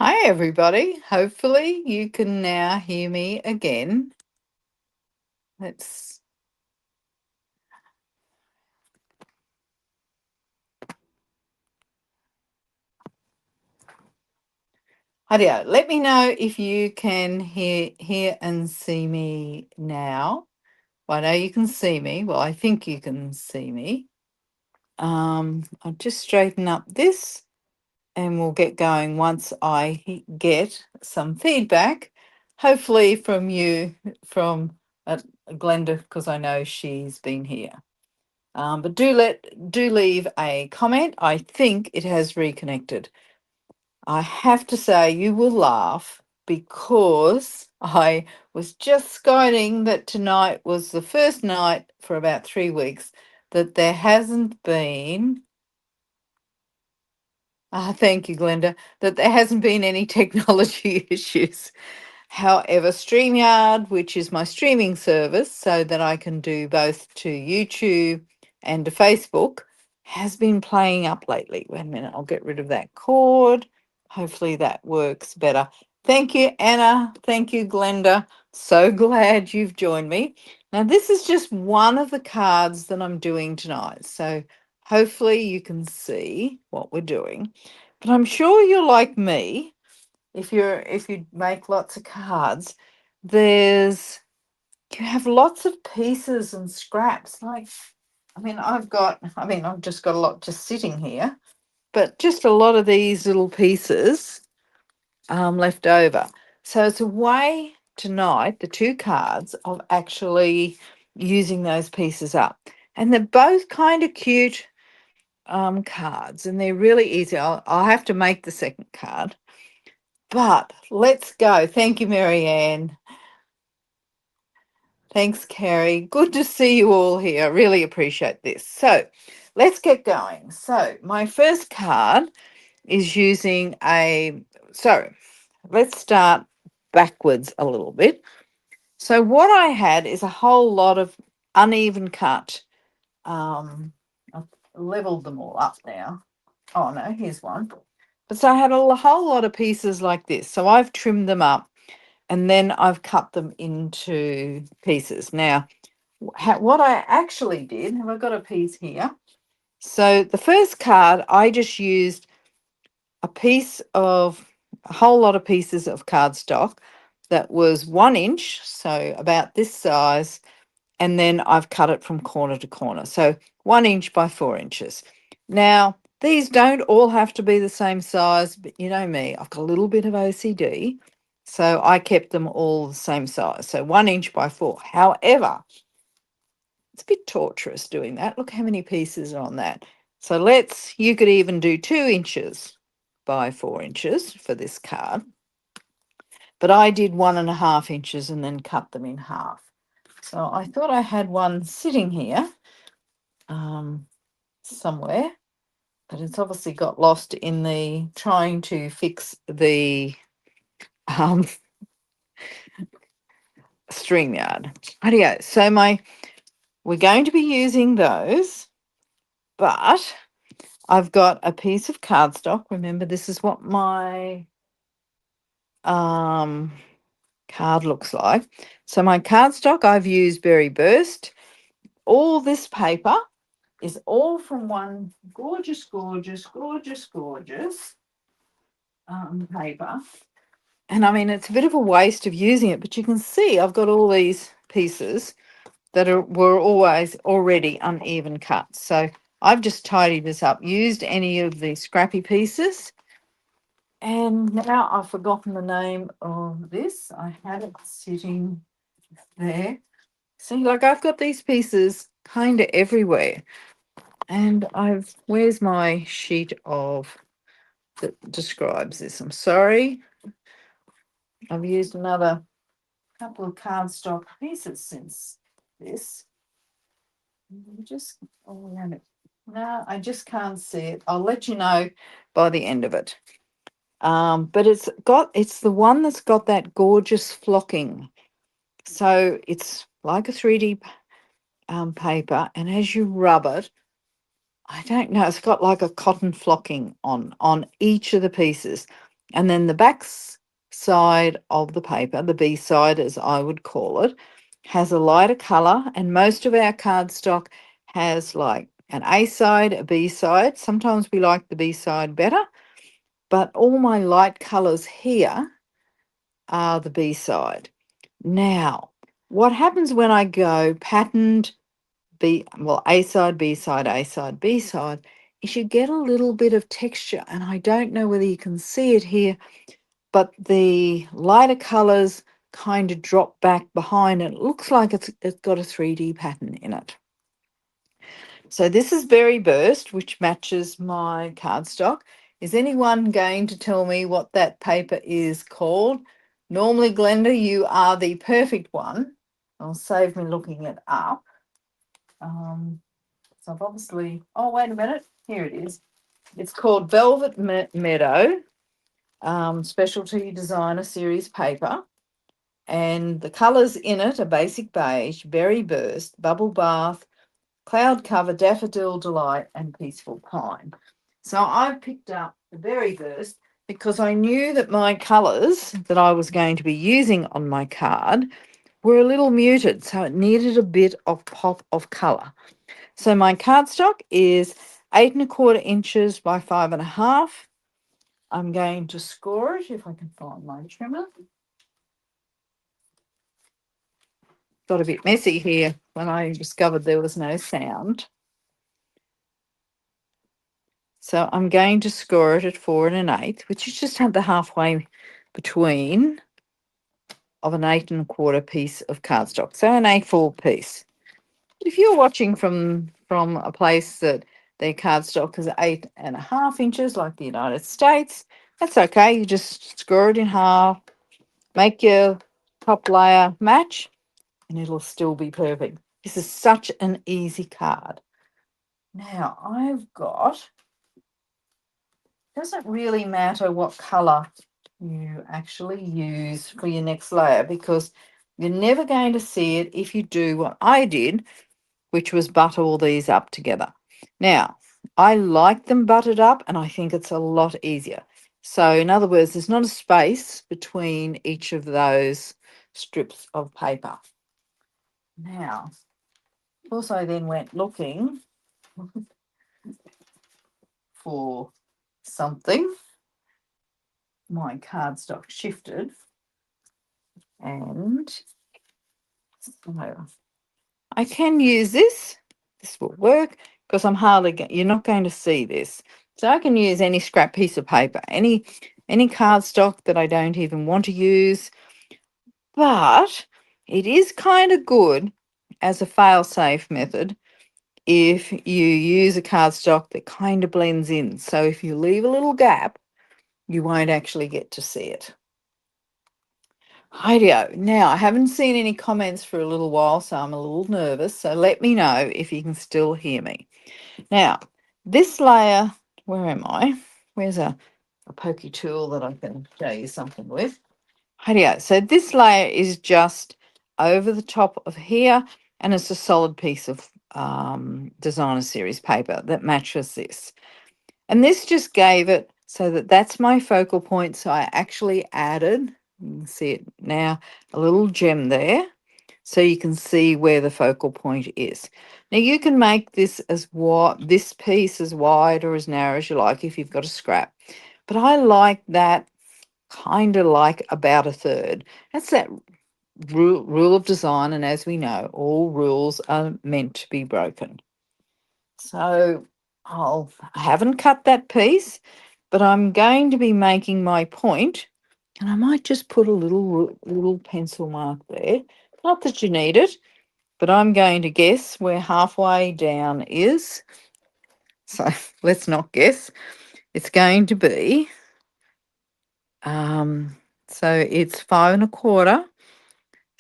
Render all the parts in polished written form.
Hi, everybody. Hopefully, you can now hear me again. Let's. Hidio, let me know if you can hear and see me now. Well, I know you can see me. Well, I think you can see me. I'll just straighten up this and we'll get going once I get some feedback, hopefully from you, from Glenda, because I know she's been here. But do leave a comment. I think it has reconnected. I have to say you will laugh because I was just guiding that tonight was the first night for about 3 weeks that there hasn't been. Thank you, Glenda. That there hasn't been any technology issues. However, StreamYard, which is my streaming service, so that I can do both to YouTube and to Facebook, has been playing up lately. Wait a minute, I'll get rid of that cord. Hopefully that works better. Thank you, Anna. Thank you, Glenda. So glad you've joined me. Now, this is just one of the cards that I'm doing tonight. So hopefully you can see what we're doing. But I'm sure you're like me if you make lots of cards, there's you have lots of pieces and scraps. I've just got a lot just sitting here, but just a lot of these little pieces left over. So it's a way tonight, the two cards, of actually using those pieces up. And they're both kind of cute cards, and they're really easy. I'll have to make the second card. But let's go. Thank you, Marianne. Thanks, Carrie. Good to see you all here. I really appreciate this. So let's get going. So my first card is using a, so let's start backwards a little bit. So what I had is a whole lot of uneven cut. I've leveled them all up now. Oh no, here's one. But so I had a whole lot of pieces like this. So I've trimmed them up and then I've cut them into pieces. Now, what I actually did, have I got a piece here? So the first card, I just used a whole lot of pieces of cardstock that was 1 inch, so about this size, and then I've cut it from corner to corner. So 1 inch by 4 inches. Now, these don't all have to be the same size, but you know me, I've got a little bit of OCD. So I kept them all the same size. So 1 inch by 4. However, it's a bit torturous doing that. Look how many pieces are on that. So you could even do 2 inches by 4 inches for this card. But I did 1.5 inches and then cut them in half. So I thought I had one sitting here somewhere, but it's obviously got lost in the trying to fix the StreamYard. Rightio. So we're going to be using those, but I've got a piece of cardstock. Remember, this is what my card looks like. So my cardstock, I've used Berry Burst. All this paper is all from one gorgeous, gorgeous, gorgeous, gorgeous paper. And I mean, it's a bit of a waste of using it, but you can see I've got all these pieces that were always already uneven cuts. So I've just tidied this up, used any of the scrappy pieces. And now I've forgotten the name of this. I had it sitting there. See, like I've got these pieces kind of everywhere. And where's my sheet that describes this? I'm sorry. I've used another couple of cardstock pieces since this. Just all around it. No, I just can't see it. I'll let you know by the end of it. But it's the one that's got that gorgeous flocking. So it's like a 3D paper, and as you rub it, I don't know, it's got like a cotton flocking on each of the pieces. And then the back side of the paper, the B side as I would call it, has a lighter colour, and most of our cardstock has like an A side, a B side. Sometimes we like the B side better, but all my light colours here are the B side. Now, what happens when I go patterned A side, B side, A side, B side, is you get a little bit of texture, and I don't know whether you can see it here, but the lighter colours kind of drop back behind, and it looks like it's got a 3D pattern in it. So this is Berry Burst, which matches my cardstock. Is anyone going to tell me what that paper is called? Normally, Glenda, you are the perfect one. I'll save me looking it up. So I've obviously, oh, wait a minute. Here it is. It's called Velvet Meadow Specialty Designer Series paper. And the colours in it are basic beige, berry burst, bubble bath, cloud cover, daffodil delight, and peaceful pine. So I picked up the berry burst because I knew that my colours that I was going to be using on my card were a little muted, so it needed a bit of pop of colour. So my cardstock is 8¼ inches by 5½. I'm going to score it if I can find my trimmer. Got a bit messy here when I discovered there was no sound. So I'm going to score it at 4 1/8, which is just at the halfway between of an 8¼ piece of cardstock. So an A4 piece. If you're watching from a place that their cardstock is 8½ inches, like the United States, that's okay. You just score it in half, make your top layer match, and it'll still be perfect. This is such an easy card. Now I've got, doesn't really matter what color you actually use for your next layer, because you're never going to see it if you do what I did, which was butter all these up together. Now, I like them buttered up, and I think it's a lot easier. So in other words, there's not a space between each of those strips of paper. Now, of course, I then went looking for something. My cardstock shifted, and so I can use this. This will work because I'm hardly, you're not going to see this. So I can use any scrap piece of paper, any cardstock that I don't even want to use. But it is kind of good as a fail-safe method if you use a cardstock that kind of blends in. So if you leave a little gap, you won't actually get to see it. Rightio. Now, I haven't seen any comments for a little while, so I'm a little nervous. So let me know if you can still hear me. Now, this layer, where am I? Where's a pokey tool that I can show you something with? Rightio. So this layer is just over the top of here, and it's a solid piece of designer series paper that matches this. And this just gave it so that that's my focal point. So I actually added, you can see it now, a little gem there, so you can see where the focal point is. Now you can make this this piece as wide or as narrow as you like if you've got a scrap. But I like that kind of like about 1/3. That's that rule of design, and as we know, all rules are meant to be broken. So I haven't cut that piece, but I'm going to be making my point, and I might just put a little pencil mark there. Not that you need it, but I'm going to guess where halfway down is. So let's not guess. It's going to be, so it's 5 1/4.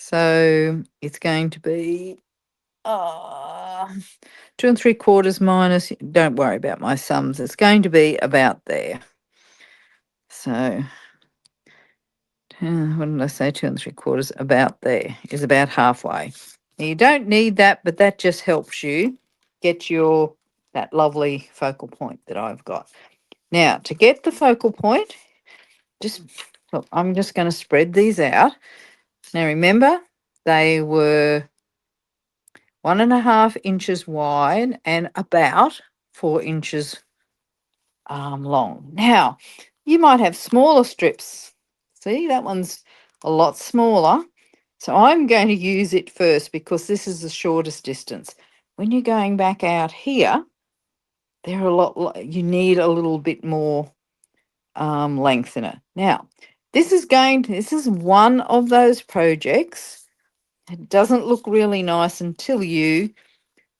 So it's going to be 2 3/4 minus, don't worry about my sums, it's going to be about there. So what did I say? 2 3/4, about there is about halfway. Now, you don't need that, but that just helps you get that lovely focal point that I've got. Now, to get the focal point, just, look, I'm just going to spread these out. Now remember, they were 1.5 inches wide and about 4 inches long. Now, you might have smaller strips. See, that one's a lot smaller. So I'm going to use it first because this is the shortest distance. When you're going back out here, they're a lot, you need a little bit more length in it. Now, this is one of those projects. It doesn't look really nice until you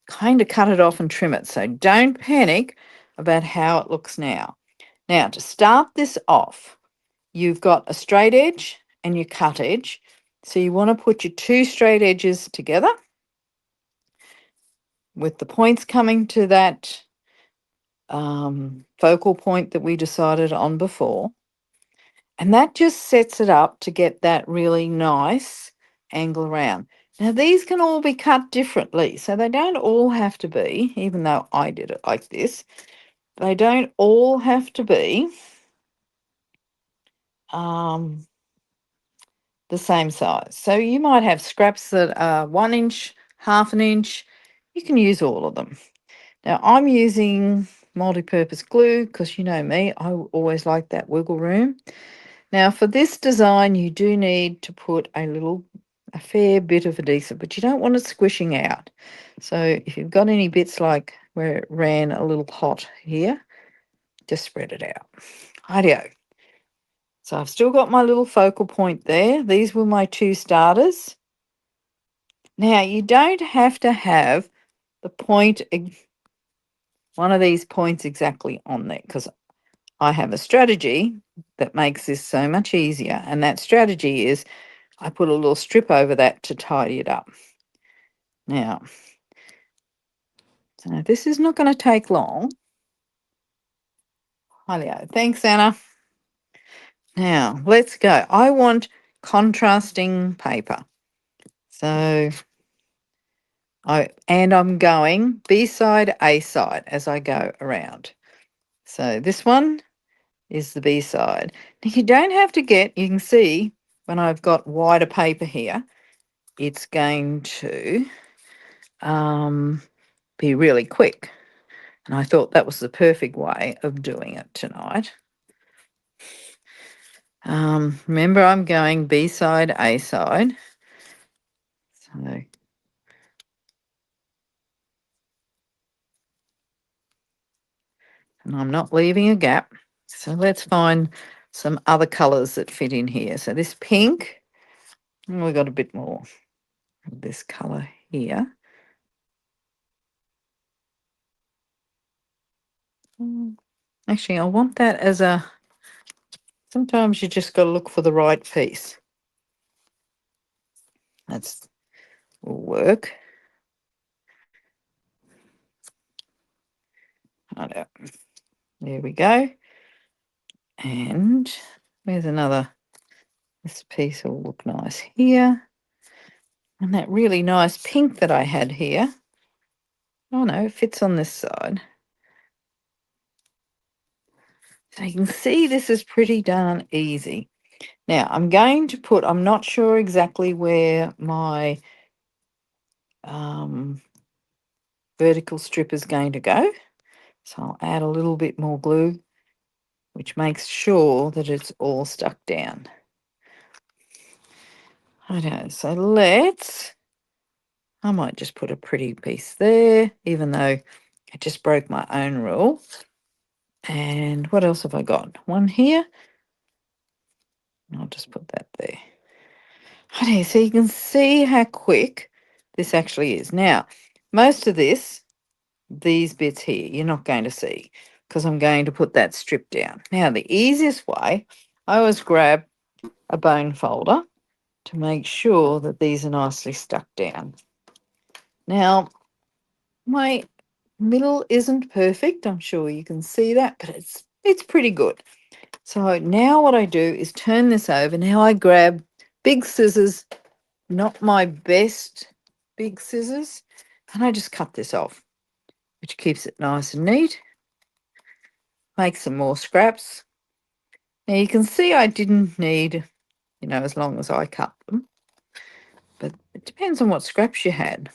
kind of cut it off and trim it. So don't panic about how it looks now. Now, to start this off, you've got a straight edge and your cut edge. So you want to put your two straight edges together with the points coming to that focal point that we decided on before. And that just sets it up to get that really nice angle around. Now, these can all be cut differently, so they don't all have to be, even though I did it like this, they don't all have to be the same size. So you might have scraps that are 1 inch, 1/2 inch. You can use all of them. Now, I'm using multi-purpose glue because you know me, I always like that wiggle room. Now, for this design, you do need to put a fair bit of adhesive, but you don't want it squishing out. So if you've got any bits like where it ran a little hot here, just spread it out. Rightio. So I've still got my little focal point there. These were my two starters. Now, you don't have to have the point, one of these points exactly on there, because I have a strategy that makes this so much easier. And that strategy is I put a little strip over that to tidy it up. Now, so this is not going to take long. Hi, thanks, Anna. Now, let's go. I want contrasting paper. So I'm going B side, A side as I go around. So this one is the B side. Now you don't have to you can see when I've got wider paper here, it's going to be really quick. And I thought that was the perfect way of doing it tonight. Remember, I'm going B side, A side. So, and I'm not leaving a gap. So let's find some other colours that fit in here. So this pink, we've got a bit more of this colour here. Actually, I want that as sometimes you just got to look for the right piece. Will work. There we go. And where's another? This piece will look nice here. And that really nice pink that I had here. Oh no, it fits on this side. So you can see this is pretty darn easy. Now I'm going to put, I'm not sure exactly where my vertical strip is going to go. So I'll add a little bit more glue, which makes sure that it's all stuck down. Okay, so I might just put a pretty piece there, even though I just broke my own rule. And what else have I got? One here. I'll just put that there. Okay, so you can see how quick this actually is. Now, most of these bits here, you're not going to see because I'm going to put that strip down. Now, the easiest way, I always grab a bone folder to make sure that these are nicely stuck down. Now, my middle isn't perfect. I'm sure you can see that, but it's pretty good. So now what I do is turn this over. Now I grab big scissors, not my best big scissors, and I just cut this off, which keeps it nice and neat. Make some more scraps. Now you can see I didn't need, as long as I cut them, but it depends on what scraps you had.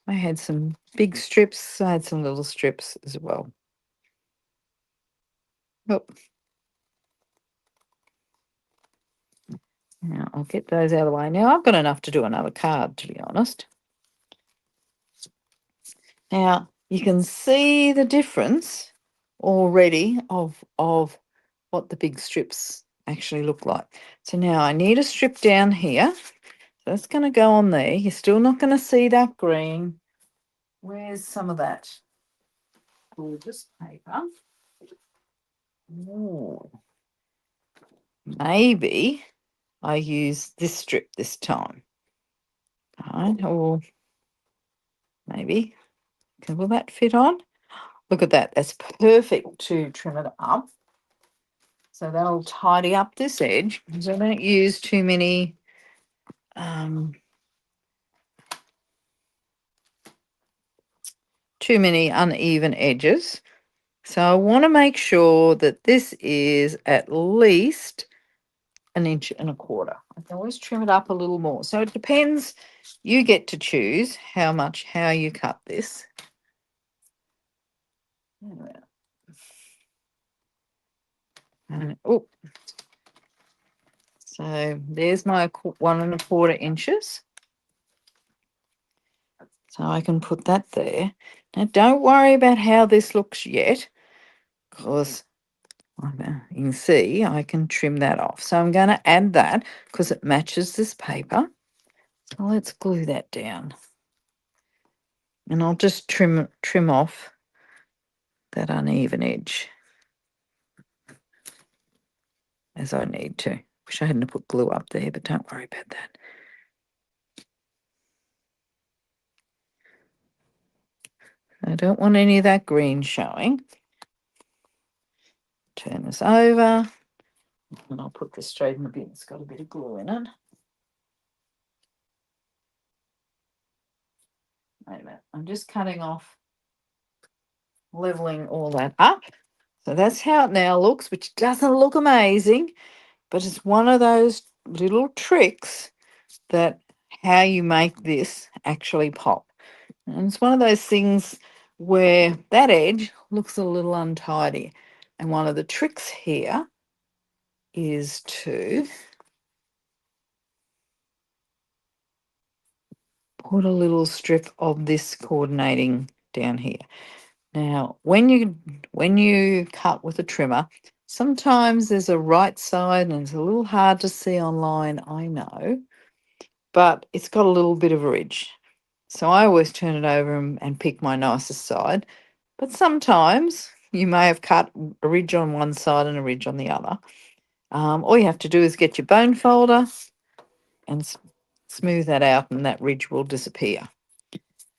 I had some big strips, I had some little strips as well. Oh, now I'll get those out of the way. Now I've got enough to do another card, to be honest. Now you can see the difference already of what the big strips actually look like. So now I need a strip down here. So that's going to go on there. You're still not going to see that green. Where's some of that gorgeous paper? Ooh. Maybe I use this strip this time. Right, or maybe, will that fit on? Look at that. That's perfect to trim it up. So that'll tidy up this edge because I don't use too many uneven edges. So I want to make sure that this is at least 1.25 inches. I can always trim it up a little more. So it depends. You get to choose how you cut this. And, oh, so there's my 1.25 inches. So I can put that there. Now don't worry about how this looks yet, because you can see I can trim that off. So I'm going to add that because it matches this paper. So let's glue that down. And I'll just trim off that uneven edge as I need to. Wish I hadn't put glue up there, but don't worry about that. I don't want any of that green showing. Turn this over, and I'll put this straight in the bin. It's got a bit of glue in it. Wait a minute, I'm just cutting off, leveling all that up. So that's how it now looks, which doesn't look amazing, but it's one of those little tricks that how you make this actually pop. And it's one of those things where that edge looks a little untidy. And one of the tricks here is to put a little strip of this coordinating down here. Now, when you cut with a trimmer, sometimes there's a right side and it's a little hard to see online, I know, but it's got a little bit of a ridge. So I always turn it over and pick my nicest side. But sometimes you may have cut a ridge on one side and a ridge on the other. All you have to do is get your bone folder and smooth that out, and that ridge will disappear.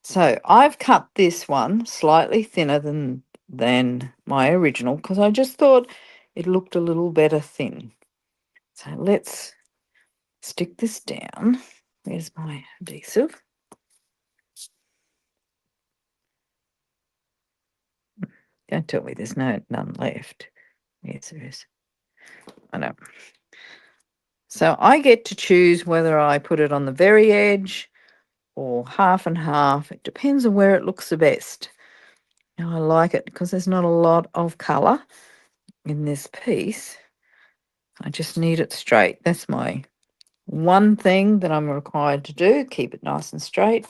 So I've cut this one slightly thinner than my original because I just thought it looked a little better thin. So let's stick this down. There's my adhesive. Don't tell me there's none left. Yes, there is. I know. So I get to choose whether I put it on the very edge or half and half. It depends on where it looks the best. Now I like it because there's not a lot of colour in this piece. I just need it straight. That's my one thing that I'm required to do. Keep it nice and straight.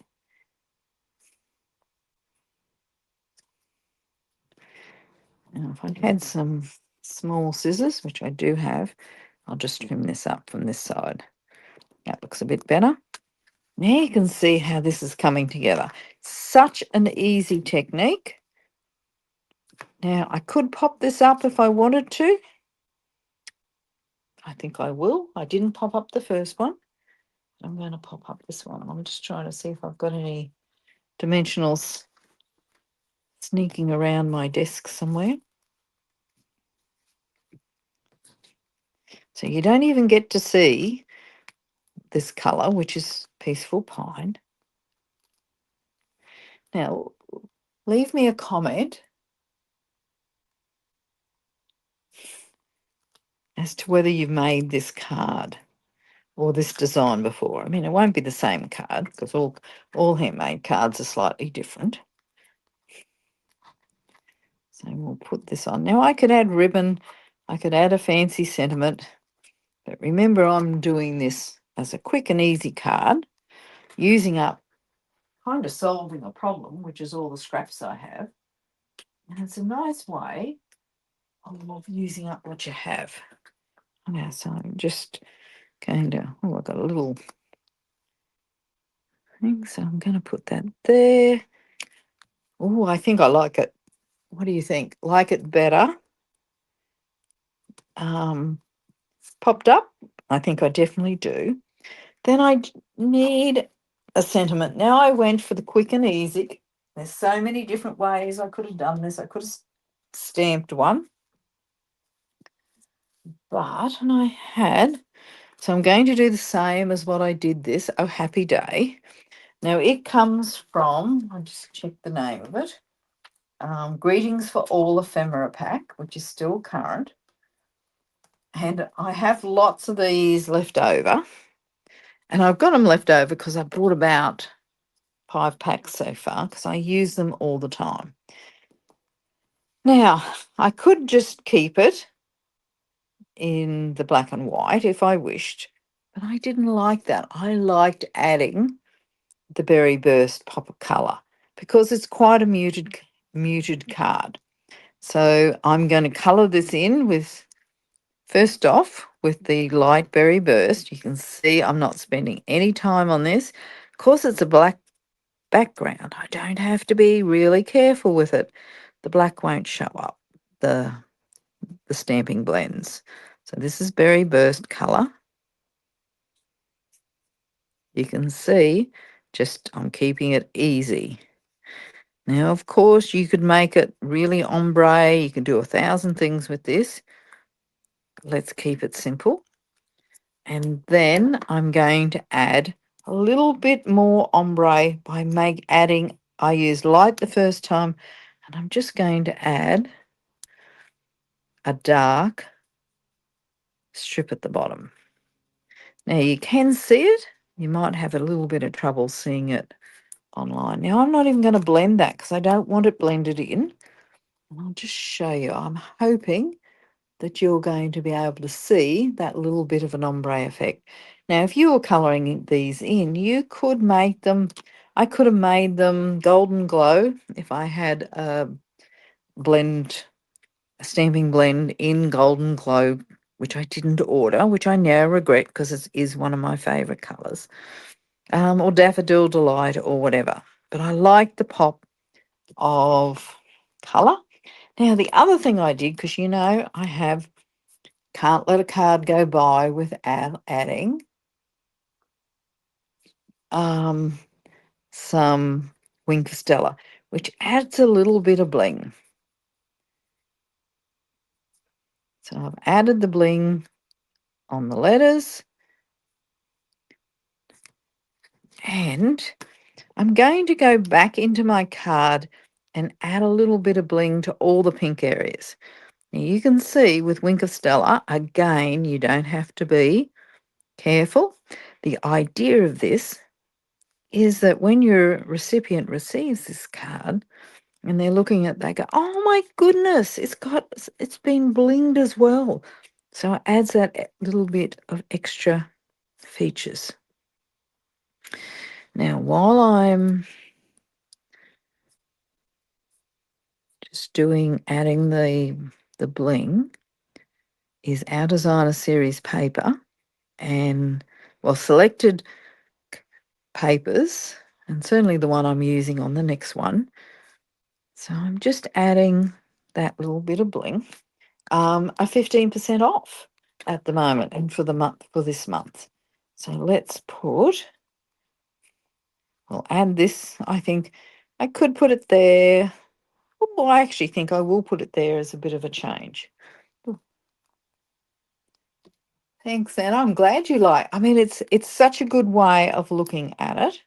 Now if I had some small scissors, which I do have, I'll just trim this up from this side. That looks a bit better. Now you can see how this is coming together. Such an easy technique. Now I could pop this up if I wanted to. I think I will. I didn't pop up the first one. I'm going to pop up this one. I'm just trying to see if I've got any dimensionals sneaking around my desk somewhere. So you don't even get to see this colour, which is Peaceful Pine. Now, leave me a comment as to whether you've made this card or this design before. I mean, it won't be the same card because all handmade cards are slightly different. So we'll put this on. Now I could add ribbon, I could add a fancy sentiment, but remember I'm doing this as a quick and easy card, using up, kind of solving a problem, which is all the scraps I have. And it's a nice way of using up what you have. Now, so I'm just going to, I've got a little thing, so I'm going to put that there. Oh, I think I like it. What do you think? Like it better? Popped up? I think I definitely do. Then I need a sentiment. Now I went for the quick and easy. There's so many different ways I could have done this. I could have stamped one. And I had, so I'm going to do the same as what I did this, Oh Happy Day. Now it comes from, I'll just check the name of it, Greetings for All Ephemera Pack, which is still current. And I have lots of these left over. And I've got them left over because I bought about 5 packs so far because I use them all the time. Now, I could just keep it in the black and white if I wished, but I didn't like that. I liked adding the Berry Burst pop of colour because it's quite a muted card. So I'm going to colour this in with, first off, with the light Berry Burst. You can see I'm not spending any time on this. Of course, it's a black background. I don't have to be really careful with it. The black won't show up, the stamping blends. So this is Berry Burst colour. You can see just I'm keeping it easy. Now, of course, you could make it really ombre. You can do 1,000 things with this. Let's keep it simple. And then I'm going to add a little bit more ombre by adding, I used light the first time, and I'm just going to add a dark strip at the bottom. Now you can see it. You might have a little bit of trouble seeing it online. Now I'm not even going to blend that because I don't want it blended in. And I'll just show you. I'm hoping that you're going to be able to see that little bit of an ombre effect. Now, if you were colouring these in, you could make them, I could have made them golden glow if I had a stamping blend in golden glow, which I didn't order, which I now regret because it is one of my favourite colours, or daffodil delight or whatever. But I like the pop of colour. Now, the other thing I did, because I can't let a card go by without adding some Wink of Stella, which adds a little bit of bling. So I've added the bling on the letters, and I'm going to go back into my card and add a little bit of bling to all the pink areas. Now you can see with Wink of Stella, again, you don't have to be careful. The idea of this is that when your recipient receives this card and they're looking at, they go, oh my goodness, it's been blinged as well. So it adds that little bit of extra features. Now, while I'm just adding the bling, is our designer series paper, and selected papers, and certainly the one I'm using on the next one. So I'm just adding that little bit of bling, a 15% off at the moment and for this month. So let's I'll add this. I think I could put it there. Oh, I actually think I will put it there as a bit of a change. Thanks, Anna. I'm glad you like. I mean, it's such a good way of looking at it.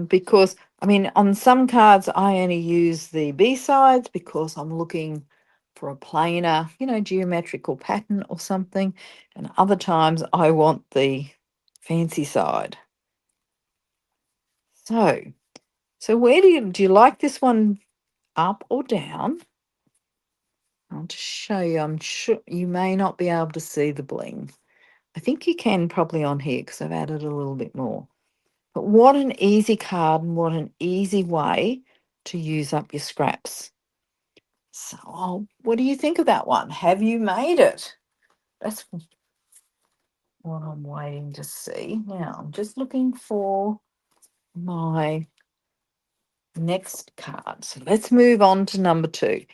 Because I mean, on some cards I only use the B sides because I'm looking for a plainer, geometrical pattern or something. And other times I want the fancy side. So where do you like this one, up or down? I'll just show you. I'm sure you may not be able to see the bling. I think you can probably on here because I've added a little bit more. But what an easy card and what an easy way to use up your scraps. So, what do you think of that one? Have you made it? That's what I'm waiting to see. Now, I'm just looking for my next card. So let's move on to number 2.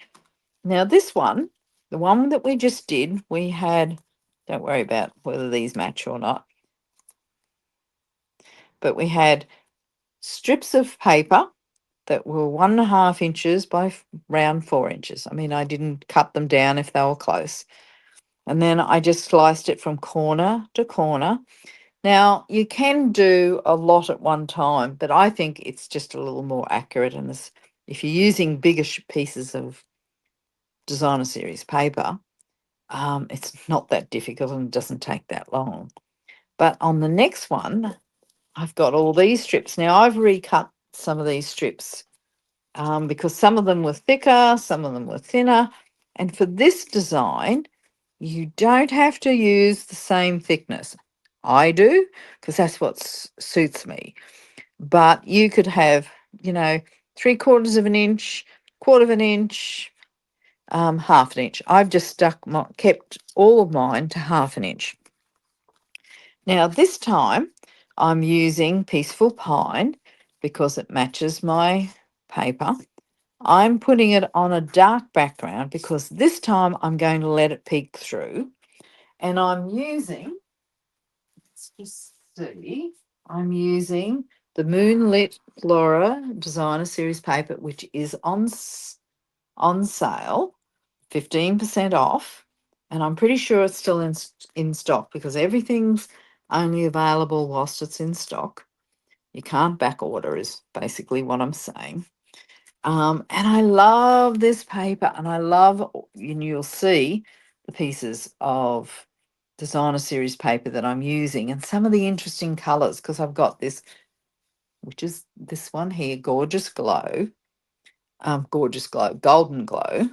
Now, this one, the one that we just did, we had, don't worry about whether these match or not, but we had strips of paper that were 1.5 inches by round 4 inches. I mean, I didn't cut them down if they were close. And then I just sliced it from corner to corner. Now, you can do a lot at one time, but I think it's just a little more accurate. And if you're using bigger pieces of designer series paper, it's not that difficult and it doesn't take that long. But on the next one, I've got all these strips. Now, I've recut some of these strips because some of them were thicker, some of them were thinner. And for this design, you don't have to use the same thickness. I do because that's what suits me. But you could have, 3/4 of an inch, 1/4 of an inch, 1/2 an inch. I've just kept all of mine to 1/2 an inch. Now this time I'm using Peaceful Pine because it matches my paper. I'm putting it on a dark background because this time I'm going to let it peek through. And I'm using, let's just see, I'm using the Moonlit Flora Designer Series paper, which is on sale, 15% off. And I'm pretty sure it's still in stock because everything's only available whilst it's in stock. You can't back order is basically what I'm saying. And I love this paper, and and you'll see the pieces of designer series paper that I'm using and some of the interesting colors because I've got this, which is this one here, Gorgeous Glow, Golden Glow.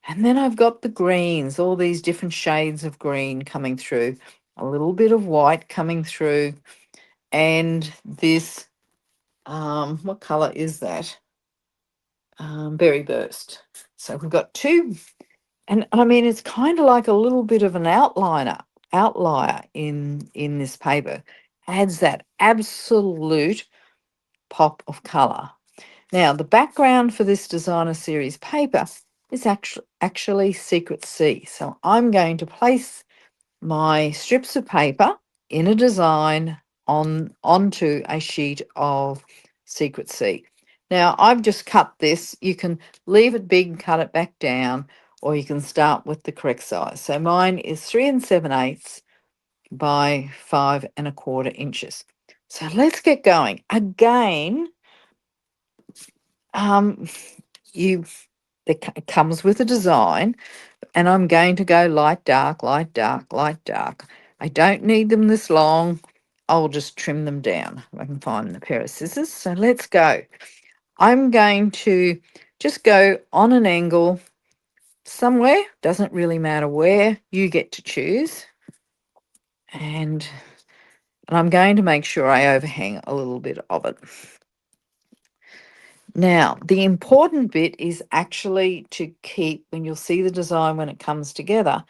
And then I've got the greens, all these different shades of green coming through, a little bit of white coming through, and this, what color is that? Berry Burst. So we've got two, and I mean, it's kind of like a little bit of an outlier in this paper. Adds that absolute pop of color. Now, the background for this designer series paper is actually Secret Sea. So I'm going to place my strips of paper in a design onto a sheet of Secret Sea. Now, I've just cut this. You can leave it big, cut it back down, or you can start with the correct size. So mine is 3 7/8 by 5 1/4 inches. So let's get going. Again, it comes with a design, and I'm going to go light, dark, light, dark, light, dark. I don't need them this long. I'll just trim them down if I can find a pair of scissors. So let's go. I'm going to just go on an angle somewhere, doesn't really matter where, you get to choose. And I'm going to make sure I overhang a little bit of it. Now, the important bit is actually to keep, when you'll see the design when it comes together,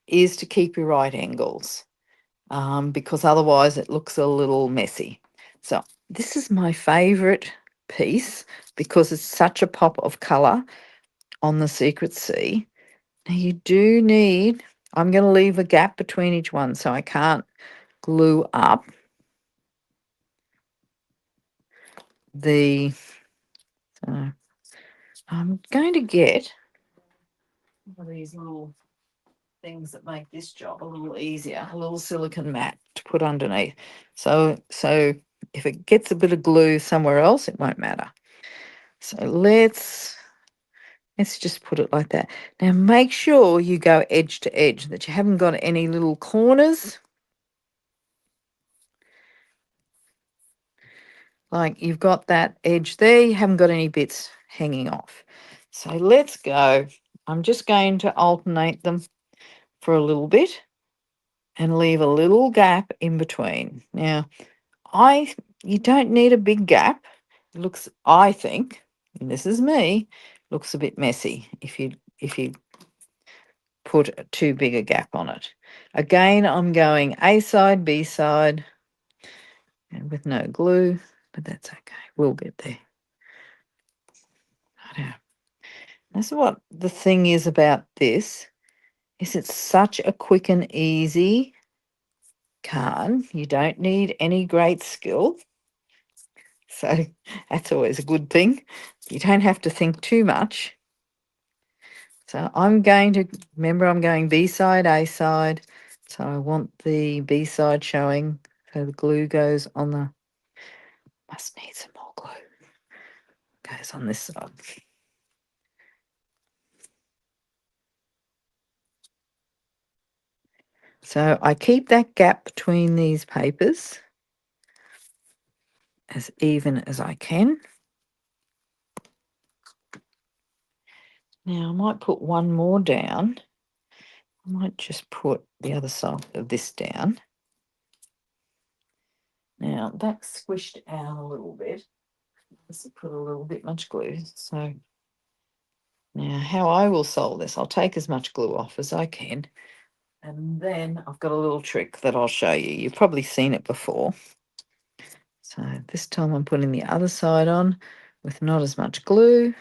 is to keep your right angles because otherwise it looks a little messy. So this is my favourite piece because it's such a pop of colour on the Secret Sea. Now you do need, I'm going to leave a gap between each one so I can't glue up the, I'm going to get one of these little things that make this job a little easier, a little silicone mat to put underneath. So if it gets a bit of glue somewhere else, it won't matter. So let's Let's just put it like that. Now make sure you go edge to edge, that you haven't got any little corners. Like you've got that edge there, you haven't got any bits hanging off. So let's go. I'm just going to alternate them for a little bit and leave a little gap in between. Now, you don't need a big gap. It looks, I think, and this is me, looks a bit messy if you put too big a gap on it. Again, I'm going A side, B side, and with no glue, but that's okay. We'll get there. I know. That's what the thing is about this, is it's such a quick and easy card. You don't need any great skill. So that's always a good thing. You don't have to think too much. So I'm going to, remember I'm going B side, A side. So I want the B side showing. So the glue goes on the, must need some more glue. Goes on this side. So I keep that gap between these papers as even as I can. Now I might put one more down. I might just put the other side of this down. Now that's squished out a little bit. Let's put a little bit much glue. So now how I will solve this, I'll take as much glue off as I can. And then I've got a little trick that I'll show you. You've probably seen it before. So this time I'm putting the other side on with not as much glue.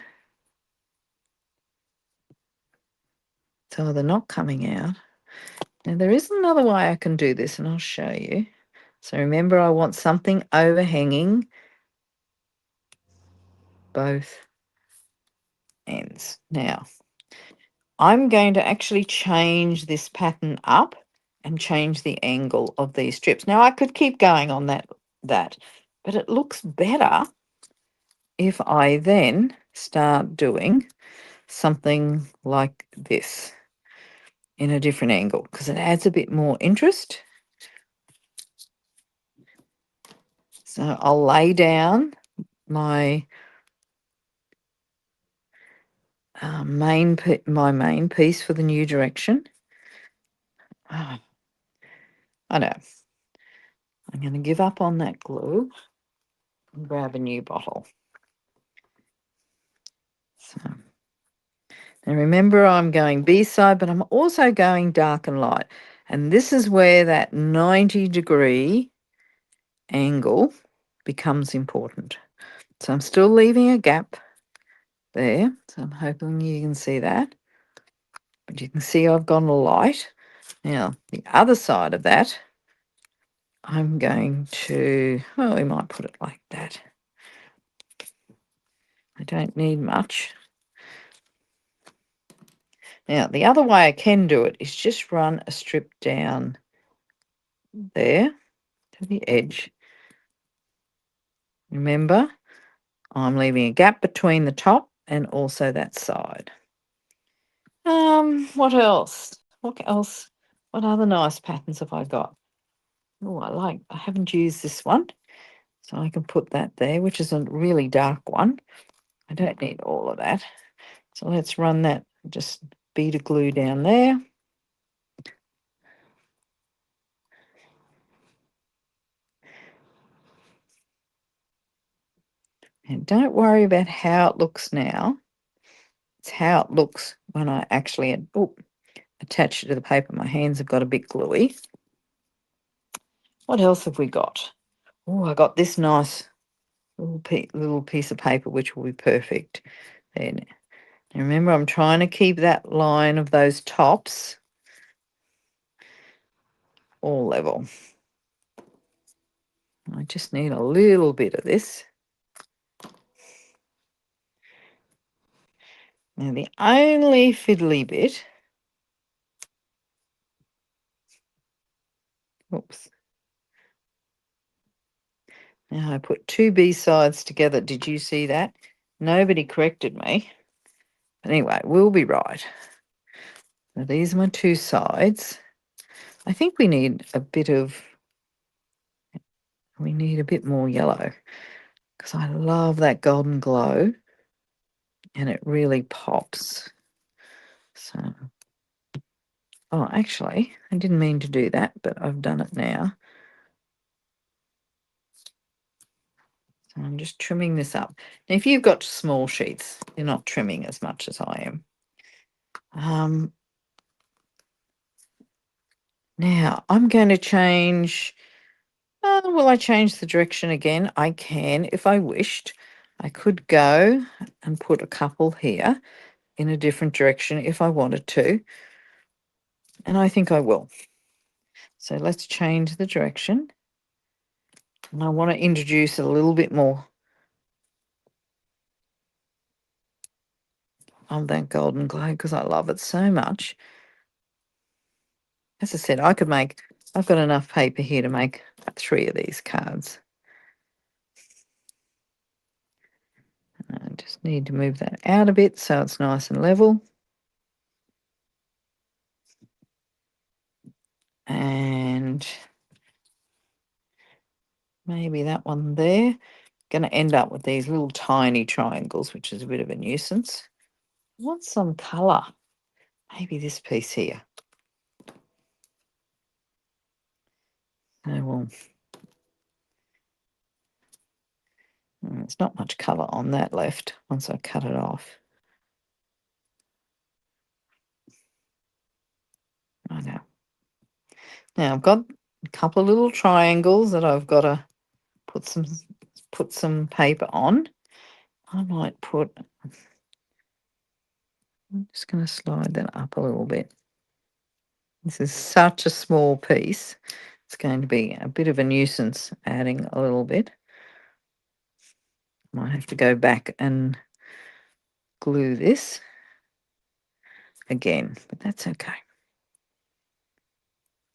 So they're not coming out. Now there is another way I can do this and I'll show you. So remember, I want something overhanging both ends. Now I'm going to actually change this pattern up and change the angle of these strips. Now I could keep going on that, but it looks better if I then start doing something like this in a different angle, because it adds a bit more interest. So I'll lay down my main piece for the new direction. I know. I'm going to give up on that glue and grab a new bottle. So now remember, I'm going B side, but I'm also going dark and light. And this is where that 90-degree angle becomes important. So I'm still leaving a gap there. So I'm hoping you can see that. But you can see I've gone light. Now, the other side of that, I'm going to, well, we might put it like that. I don't need much. Now, the other way I can do it is just run a strip down there to the edge. Remember, I'm leaving a gap between the top and also that side. What else? What else? What other nice patterns have I got? Oh, I haven't used this one. So I can put that there, which is a really dark one. I don't need all of that. So let's run that, just bead of glue down there. And don't worry about how it looks now. It's how it looks when I actually attach it to the paper. My hands have got a bit gluey. What else have we got? Oh, I got this nice little piece of paper, which will be perfect. Then, remember, I'm trying to keep that line of those tops all level. I just need a little bit of this. Now, the only fiddly bit, oops. Now I put two B sides together. Did you see that? Nobody corrected me, But anyway, we'll be right. Now these are my two sides. I think we need a bit more yellow because I love that golden glow and it really pops. So, oh, actually, I didn't mean to do that, but I've done it now. So I'm just trimming this up. Now, if you've got small sheets, you're not trimming as much as I am. Now, I'm going to change. Will I change the direction again? I can if I wished. I could go and put a couple here in a different direction if I wanted to. And I think I will. So let's change the direction. And I want to introduce a little bit more of that golden glow because I love it so much. As I said, I've got enough paper here to make 3 of these cards. I just need to move that out a bit so it's nice and level. And maybe that one there. Going to end up with these little tiny triangles, which is a bit of a nuisance. I want some colour. Maybe this piece here. Oh, well, there's not much colour on that left once I cut it off. I know. Now I've got a couple of little triangles that I've got to put some paper on. I might I'm just going to slide that up a little bit. This is such a small piece. It's going to be a bit of a nuisance adding a little bit. Might have to go back and glue this again, but that's okay.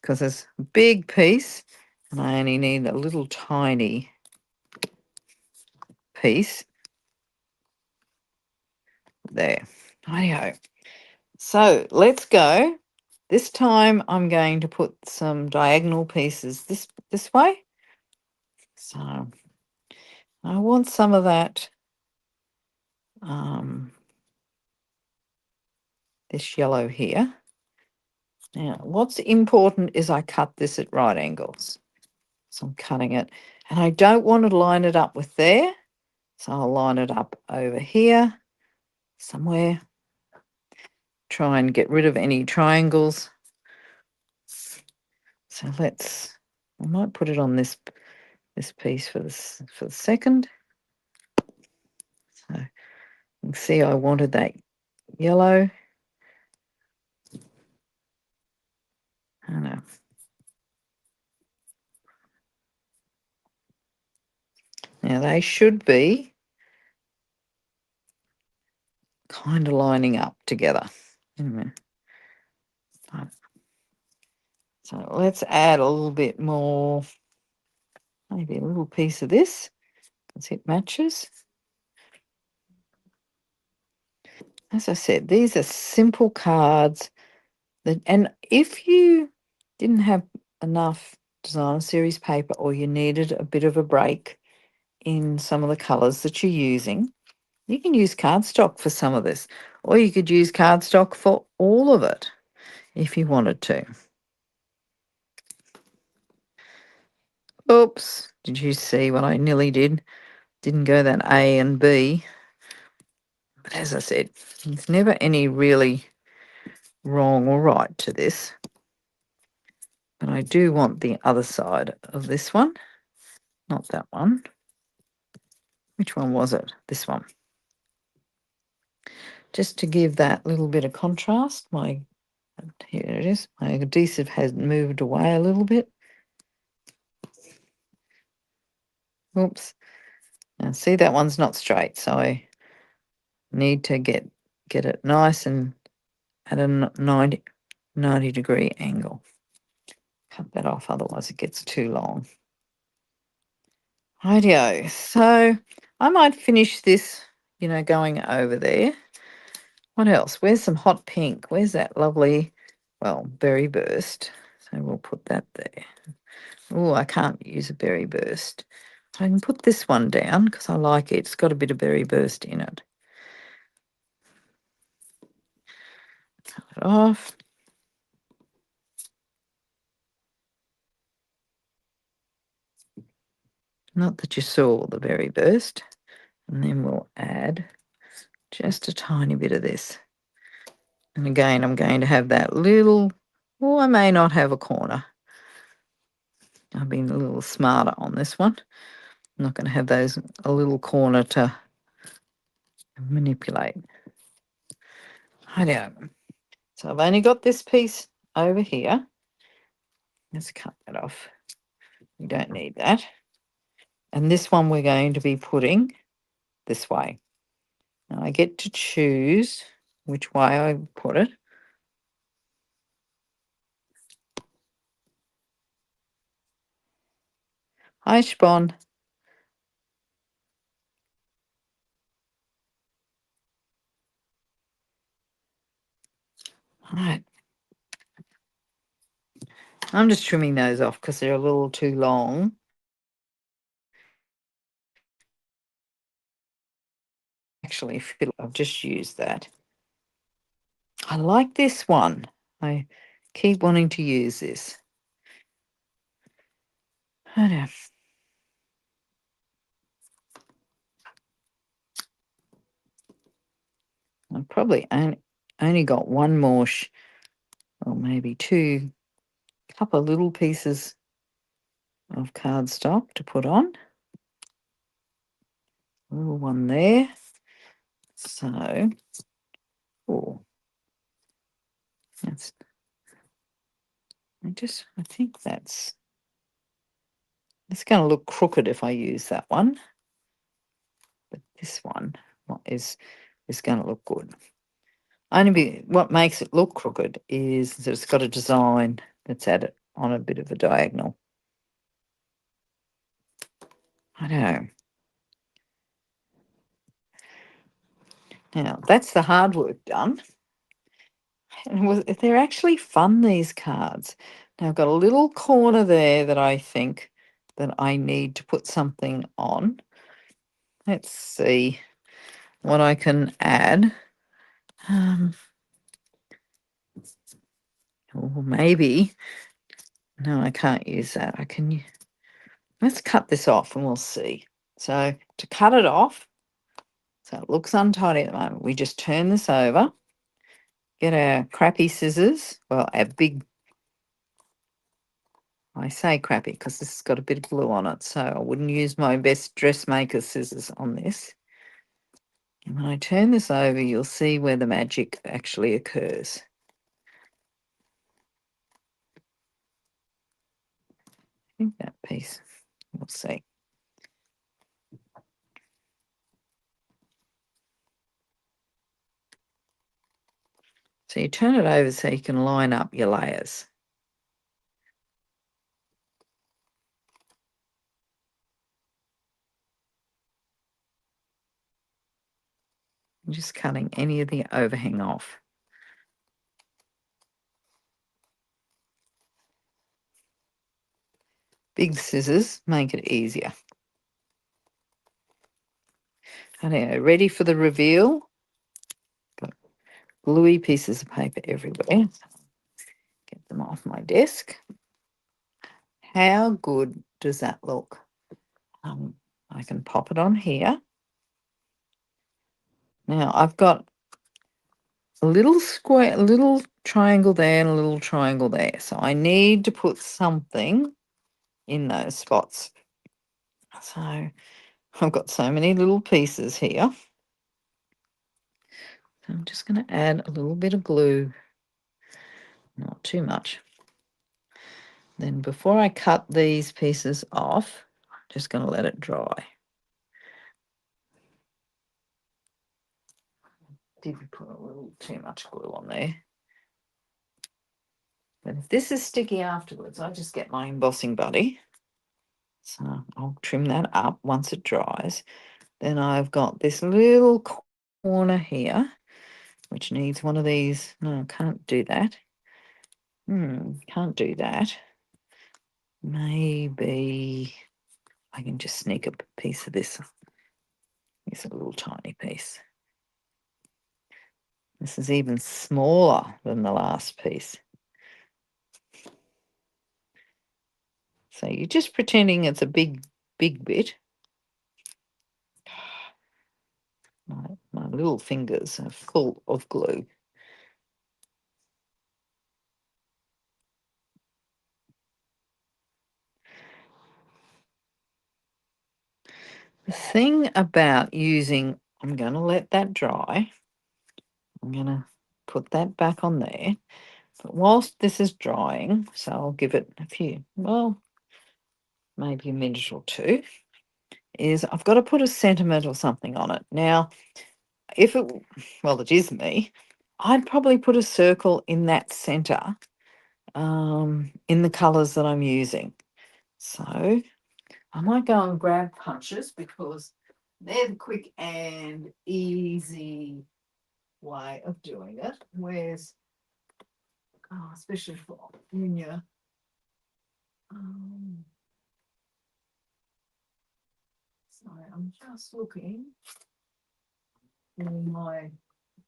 Because it's a big piece and I only need a little tiny piece there. Righty-ho. So let's go. This time I'm going to put some diagonal pieces this way. So I want some of that this yellow here. Now, what's important is I cut this at right angles. So I'm cutting it. And I don't want to line it up with there. So I'll line it up over here somewhere. Try and get rid of any triangles. So I might put it on this piece for the second. So you can see I wanted that yellow. I know. Now they should be kind of lining up together. So let's add a little bit more, maybe a little piece of this, because it matches. As I said, these are simple cards and if you didn't have enough designer series paper or you needed a bit of a break in some of the colours that you're using, you can use cardstock for some of this, or you could use cardstock for all of it if you wanted to. Oops, did you see what I nearly did? Didn't go that A and B. But as I said, there's never any really wrong or right to this. But I do want the other side of this one, not that one. Which one was it? This one. Just to give that little bit of contrast, here it is. My adhesive has moved away a little bit. Oops. Now see, that one's not straight, so I need to get it nice and at a 90-degree angle. Cut that off, otherwise it gets too long. Rightio. So I might finish this, going over there. What else? Where's some hot pink? Where's that lovely, well, berry burst? So we'll put that there. Oh, I can't use a berry burst. So I can put this one down because I like it. It's got a bit of berry burst in it. Cut it off. Not that you saw the berry burst. And then we'll add just a tiny bit of this. And again, I'm going to have that little, I may not have a corner. I've been a little smarter on this one. I'm not going to have those, a little corner to manipulate. I don't. So I've only got this piece over here. Let's cut that off. We don't need that. And this one we're going to be putting this way. Now I get to choose which way I put it. Hi, Spawn. All right. I'm just trimming those off because they're a little too long. Actually, I've just used that. I like this one. I keep wanting to use this. I know. I probably only got one more, or maybe two, couple of little pieces of cardstock to put on. A little one there. So, oh, that's, I think it's going to look crooked if I use that one. But this one is going to look good. What makes it look crooked is that it's got a design that's added on a bit of a diagonal. I know. Now, that's the hard work done. And they're actually fun, these cards. Now, I've got a little corner there that I think that I need to put something on. Let's see what I can add. Or maybe, no, I can't use that. Let's cut this off and we'll see. So to cut it off, so it looks untidy at the moment, we just turn this over, get our crappy scissors, well, our big, I say crappy because this has got a bit of glue on it, so I wouldn't use my best dressmaker scissors on this. And when I turn this over, you'll see where the magic actually occurs. I think that piece, we'll see. So you turn it over so you can line up your layers. I'm just cutting any of the overhang off. Big scissors make it easier. And ready for the reveal. Got gluey pieces of paper everywhere. Get them off my desk. How good does that look? I can pop it on here. Now I've got a little square, a little triangle there and a little triangle there. So I need to put something in those spots. So I've got so many little pieces here. So I'm just going to add a little bit of glue, not too much. Then before I cut these pieces off, I'm just going to let it dry. Did put a little too much glue on there. But if this is sticky afterwards, I just get my embossing buddy. So I'll trim that up once it dries. Then I've got this little corner here which needs one of these. No, can't do that. Can't do that. Maybe I can just sneak a piece of this. It's a little tiny piece. This is even smaller than the last piece. So you're just pretending it's a big bit. My little fingers are full of glue. The thing about using, I'm going to let that dry. I'm going to put that back on there. But whilst this is drying, so I'll give it a few, well, maybe a minute or two, is I've got to put a sentiment or something on it. Now, if it, well, it is me, I'd probably put a circle in that center in the colours that I'm using. So I might go and grab punches because they're the quick and easy way of doing it. Where's, especially for Junior. Sorry, I'm just looking in my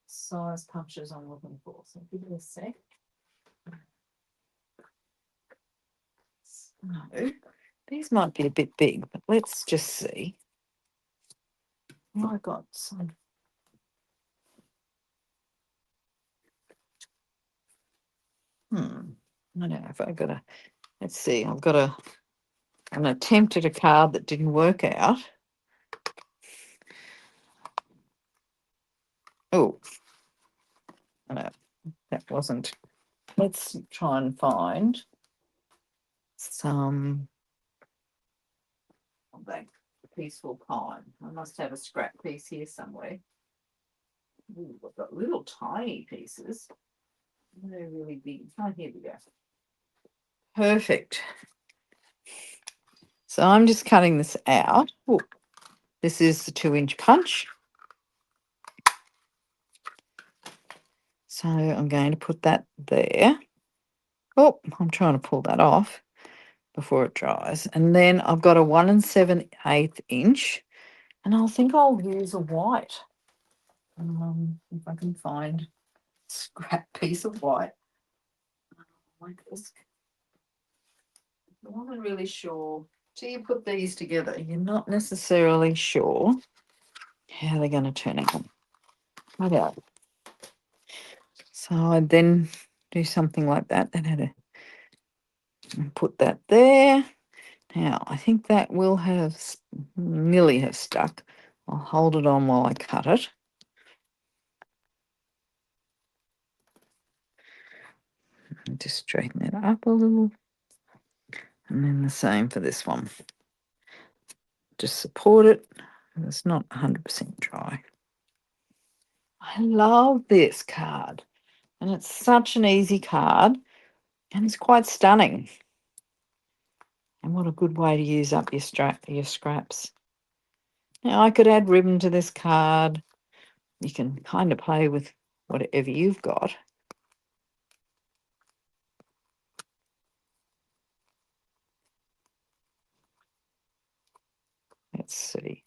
size punches I'm looking for. So give me a sec. So these might be a bit big, but let's just see. I got some. I don't know if I've got a. Let's see. I've got an attempt at a card that didn't work out. Oh, no, that wasn't. Let's try and find some of that peaceful pine. I must have a scrap piece here somewhere. Ooh, I've got little tiny pieces. They're really big. Oh, here we go. Perfect. So I'm just cutting this out. Ooh, this is the 2-inch punch. So I'm going to put that there. Oh, I'm trying to pull that off before it dries. And then I've got a 1 7/8 inch, and I'll think I'll use a white. If I can find a scrap piece of white. Like this. I wasn't really sure. Till you put these together, you're not necessarily sure how they're going to turn out. Okay. So I then do something like that. Then had to put that there. Now I think that will have nearly have stuck. I'll hold it on while I cut it. And just straighten it up a little. And then the same for this one. Just support it. It's not 100% dry. I love this card. And it's such an easy card. And it's quite stunning. And what a good way to use up your scraps. Now, I could add ribbon to this card. You can kind of play with whatever you've got. Let's see.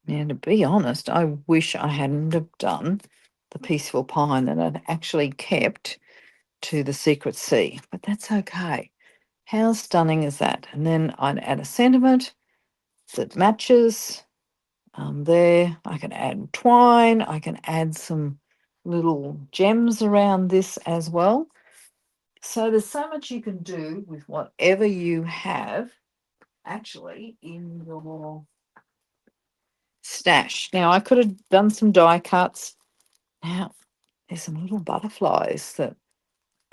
Now, to be honest, I wish I hadn't have done the peaceful pine that I'd actually kept to the secret sea, but that's okay. How stunning is that? And then I'd add a sentiment that matches there. I can add twine. I can add some little gems around this as well. So there's so much you can do with whatever you have actually in your stash. Now, I could have done some die cuts. Now, there's some little butterflies that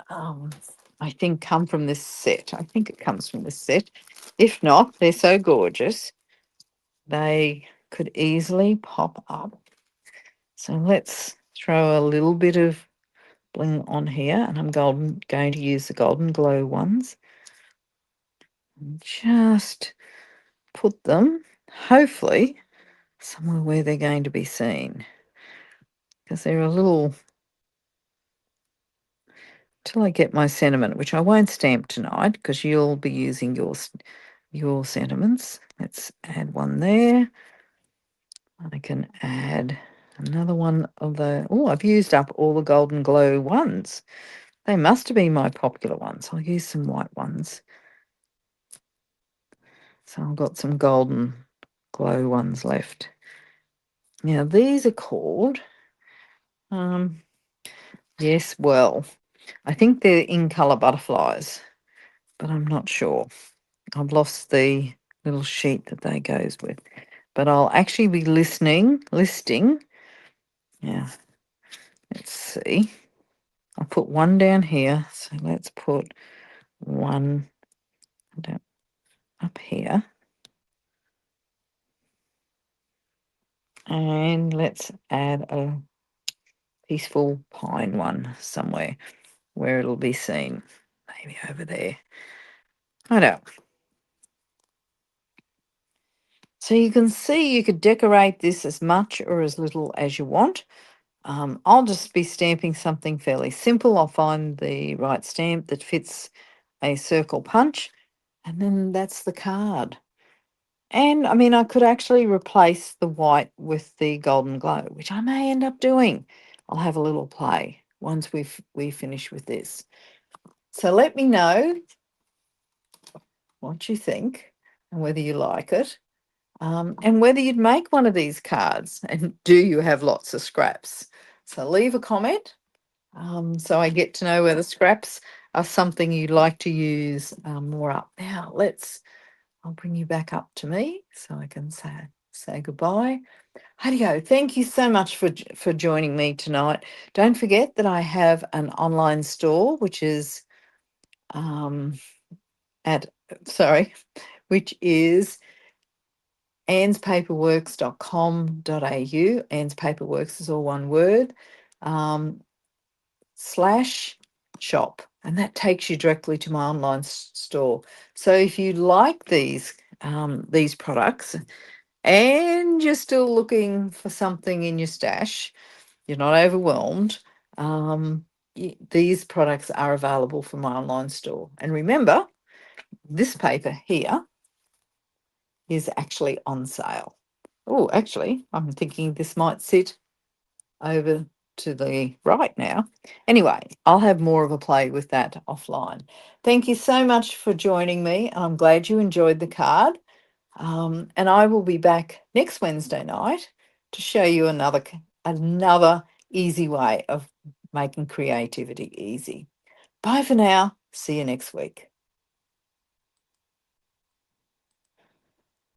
I think come from this set. I think it comes from this set. If not, they're so gorgeous. They could easily pop up. So let's throw a little bit of bling on here, and I'm going to use the golden glow ones. And just put them, hopefully somewhere where they're going to be seen, because they're a little, till I get my sentiment, which I won't stamp tonight because you'll be using your sentiments. Let's add one there. I can add another one of the, oh, I've used up all the Golden Glow ones. They must have been my popular ones. I'll use some white ones. So I've got some Golden Glow ones left. Now these are called, yes, well, I think they're in colour butterflies, but I'm not sure. I've lost the little sheet that they goes with. But I'll actually be listing. Yeah, let's see. I'll put one down here. So let's put one down up here. And let's add a peaceful pine one somewhere where it'll be seen. Maybe over there. I don't. So you can see you could decorate this as much or as little as you want. I'll just be stamping something fairly simple. I'll find the right stamp that fits a circle punch, and then that's the card. And I mean, I could actually replace the white with the Golden Glow, which I may end up doing. I'll have a little play once we finish with this. So let me know what you think and whether you like it, and whether you'd make one of these cards, and do you have lots of scraps? So leave a comment, so I get to know whether scraps are something you'd like to use more up. Now I'll bring you back up to me so I can say goodbye. Hi-ho. Thank you so much for joining me tonight. Don't forget that I have an online store, which is at sorry, which is annspaperworks.com.au. Ann's Paperworks is all one word. /shop, and that takes you directly to my online store. So if you like these products and you're still looking for something in your stash, you're not overwhelmed, these products are available from my online store. And remember, this paper here is actually on sale. Oh, actually, I'm thinking this might sit over to the right now. Anyway, I'll have more of a play with that offline. Thank you so much for joining me. I'm glad you enjoyed the card. And I will be back next Wednesday night to show you another easy way of making creativity easy. Bye for now. See you next week.